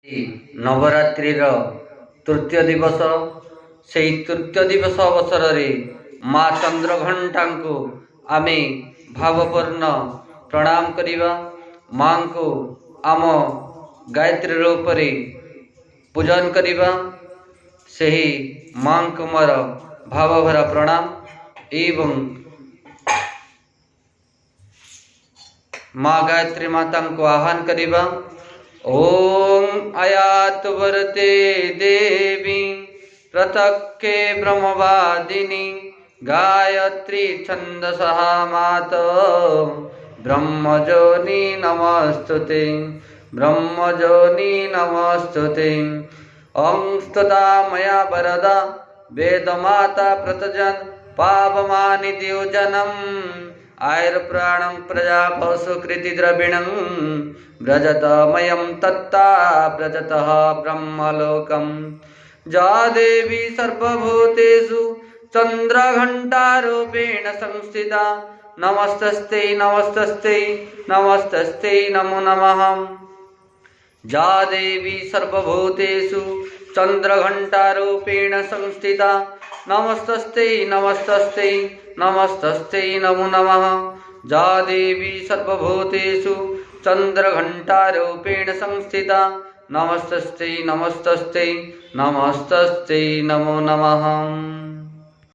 नवरात्रिर तृतीय दिवस से तृतीय दिवस अवसर में माँ चंद्रघंटा को आमे भावपूर्ण प्रणाम करिबा। माँ को आम गायत्री रूप रे पूजन करिबा। सही माँ को मोर भावभरा प्रणाम एवं माँ गायत्री माता को आह्वान करिबा। ओम आयात वरते देवी प्रत्यक्षे ब्रह्मवादिनी गायत्री छंदसः मात ब्रह्मजोनि नमस्तुते ब्रह्मजोनि नमस्तुते। अंस्तुता मया वरदा वेदमाता प्रतजन पावमानि द्योजनम् आयुर्प्राणं प्रजा पशुकृति द्रविणं व्रजतमयं तत्ता व्रजतः ब्रह्मलोकं। जा देवी सर्वभूतेषु चंद्रघंटारूपेण संस्थिता नमस्तस्ते नमस्तस्ते नमस्तस्ते नमो नमः। जा देवी सर्वभूतेषु चंद्रघंटारूपेण संस्थिता नमस्तस्ते नमस्तस्ते नमस्तस्ते नमो नमः। जा देवी सर्वभूतेषु चंद्रघंटारूपेण संस्थिता नमस्तस्ते नमस्तस्ते नमस्तस्ते नमो नमः।